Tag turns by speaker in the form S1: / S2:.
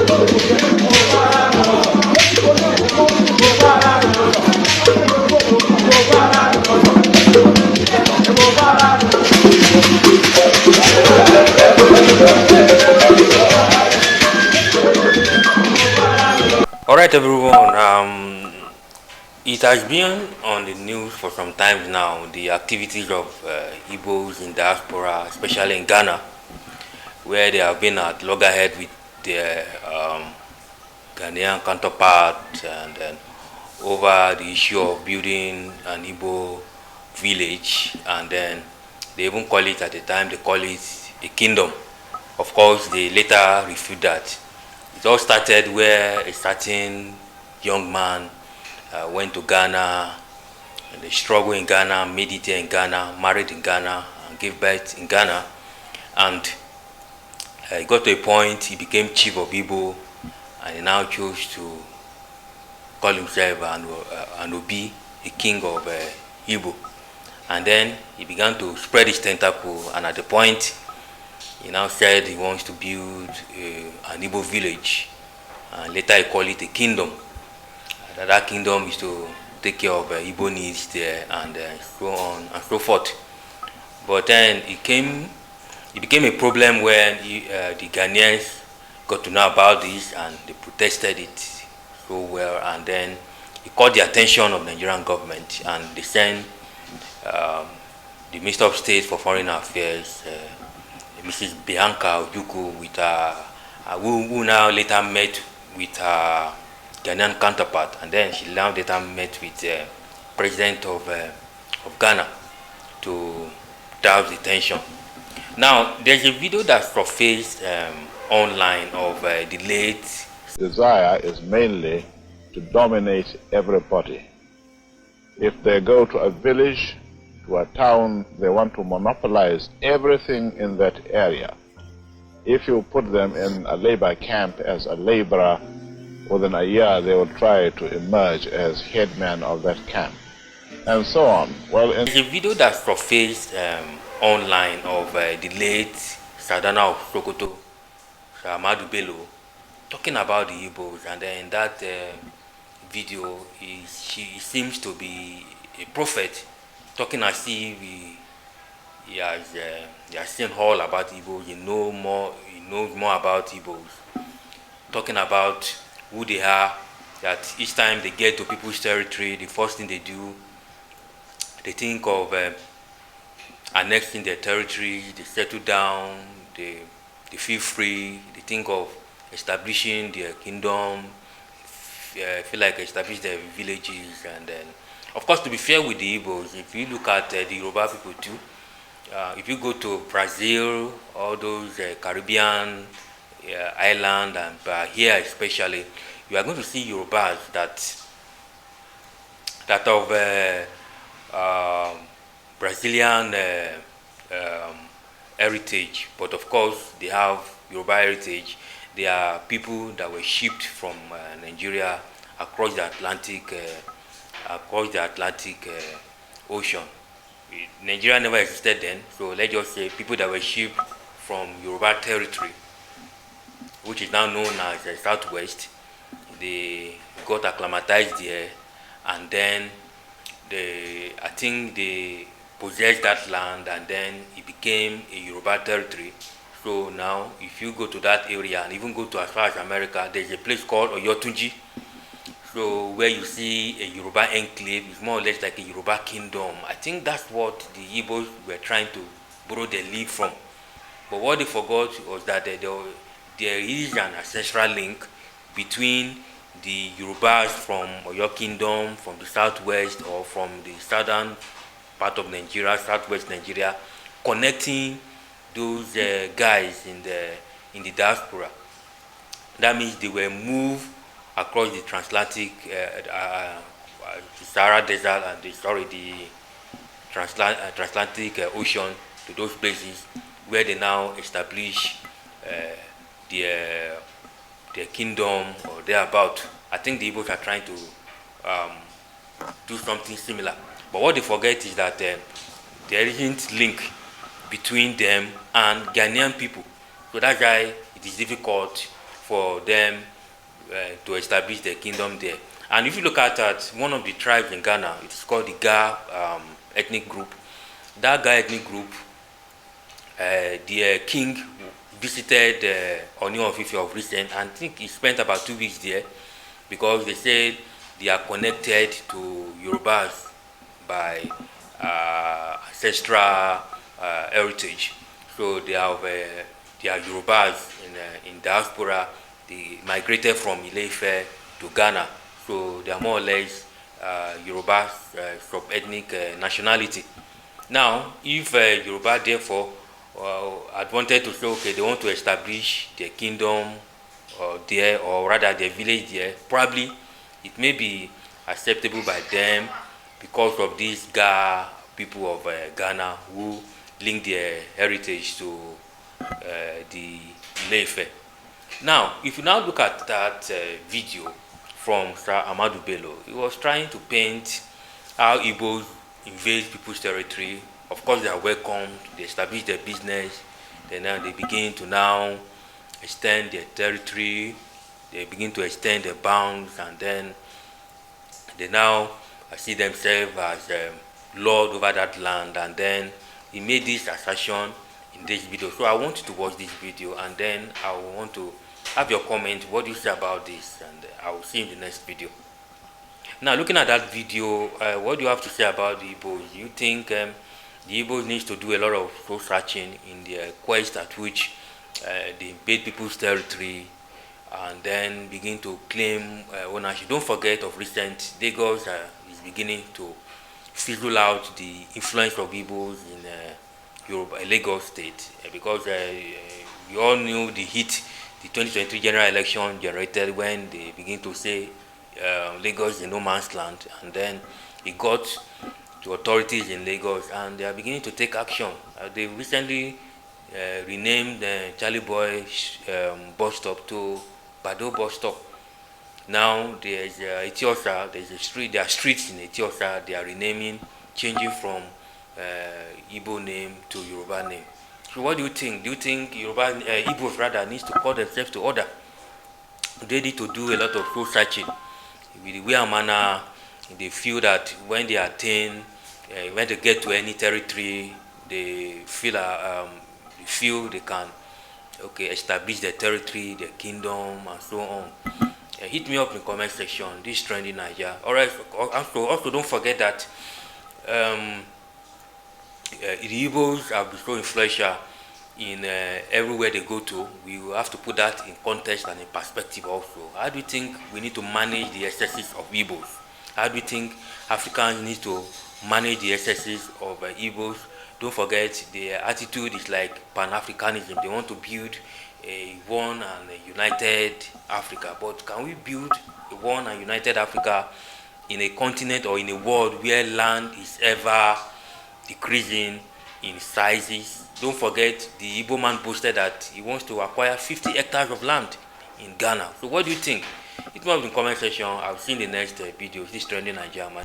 S1: All right, everyone. It has been on the news for some time now. The activities of Igbos in diaspora, especially in Ghana, where they have been at loggerhead with their Ghanaian counterparts, and then over the issue of building an Igbo village, and then they even call it at the time they call it a kingdom. Of course, they later refute that. It all started where a certain young man went to Ghana, and they struggled in Ghana, made it here in Ghana, married in Ghana, and gave birth in Ghana. And he got to a point, he became chief of Igbo, and he now chose to call himself an Obi, a king of Igbo. And then he began to spread his tentacle, and at the point, he now said he wants to build an Igbo village, and later he called it a kingdom. That kingdom is to take care of Igbo needs there, and so on and so forth. But then it became a problem when the Ghanaians got to know about this, and they protested it so well, and then it caught the attention of the Nigerian government, and they sent the Minister of State for Foreign Affairs, Mrs. Bianca Ojukwu, with who now later met with her Ghanaian counterpart, and then she now later met with the President of Ghana to douse the tension. Now, there's a video that's surfaced online of the late.
S2: Desire is mainly to dominate everybody. If they go to a village, to a town, they want to monopolize everything in that area. If you put them in a labor camp as a laborer, within a year they will try to emerge as headman of that camp, and so on. Well,
S1: there's a video that surfaced online of the late Saudana of Sokoto, Amadu Bello, talking about the Igbos, and then in that video, she seems to be a prophet, talking as if he has seen all about Igbos. He knows more about Igbos, talking about who they are, that each time they get to people's territory, the first thing they do, they think of annexing their territory, they settle down, they feel free, they think of establishing their kingdom, feel like establish their villages. And then, of course, to be fair with the Igbos, if you look at the Yoruba people too, if you go to Brazil, all those Caribbean island, and here especially, you are going to see Yorubas that of Brazilian heritage, but of course they have Yoruba heritage. They are people that were shipped from Nigeria across the Atlantic Ocean. Nigeria never existed then, so let's just say people that were shipped from Yoruba territory, which is now known as the Southwest. They got acclimatized there, and then I think they possessed that land, and then it became a Yoruba territory. So now, if you go to that area and even go to as far as America, there's a place called Oyotunji. So where you see a Yoruba enclave, it's more or less like a Yoruba kingdom. I think that's what the Igbos were trying to borrow their leaf from. But what they forgot was that there is an ancestral link between the Yorubas from Oyo Kingdom, from the southwest, or from the southern part of Nigeria, southwest Nigeria, connecting those guys in the diaspora. That means they were moved across the transatlantic, the Sahara Desert, and the transatlantic ocean to those places where they now establish their kingdom or thereabout. I think the Igbos are trying to do something similar. But what they forget is that there isn't link between them and Ghanaian people. So that's why it is difficult for them to establish their kingdom there. And if you look at one of the tribes in Ghana, it's called the Ga ethnic group. That Ga ethnic group, the king visited Oni of Ife of recent, and I think he spent about 2 weeks there, because they said they are connected to Yorubas by ancestral heritage. So they are Yorubas in diaspora. They migrated from Ile-Ife to Ghana. So they are more or less Yorubas sub-ethnic nationality. Now, if Yoruba therefore had wanted to say, okay, they want to establish their kingdom there, or rather their village there, probably it may be acceptable by them because of these Ga people of Ghana who link their heritage to the Ile-Ife. Now, if you now look at that video from Sir Amadou Bello, he was trying to paint how Igbos invade people's territory. Of course, they are welcomed, they establish their business, then they begin to now extend their territory, they begin to extend their bounds, and then they now see themselves as lord over that land. And then he made this assertion in this video. So I want you to watch this video, and then I want to have your comment. What do you say about this? And I will see you in the next video. Now, looking at that video, what do you have to say about the Igbos? Do you think the Igbos needs to do a lot of soul searching in their quest at which they invade people's territory and then begin to claim ownership? Don't forget, of recent, Lagos is beginning to fizzle out the influence of Igbos in Lagos state, because we all knew the hit the 2023 general election generated when they begin to say Lagos is no man's land, and then it got to authorities in Lagos, and they are beginning to take action. They recently renamed Charlie Boy bus stop to Bado bus stop. Now there is Etiosa, there is a street, there are streets in Etiosa they are renaming, changing from Igbo name to Yoruba name. So what do you think? Do you think Igbos rather needs to call themselves to order? They need to do a lot of soul searching. With the way and manner they feel that when they attain, when they get to any territory, they feel they can establish their territory, their kingdom, and so on. Hit me up in the comment section. This trending Nigeria. Alright. Also don't forget that the Igbos have been so influential in everywhere they go to. We will have to put that in context and in perspective also. How do you think we need to manage the excesses of Igbos? How do you think Africans need to manage the excesses of Igbos? Don't forget, their attitude is like Pan-Africanism. They want to build a one and a united Africa. But can we build a one and united Africa in a continent or in a world where land is ever decreasing in sizes? Don't forget, the Igbo man boasted that he wants to acquire 50 hectares of land in Ghana. So what do you think? It might be in the comment section. I'll see you in the next video. This is Trending Nigeria, man.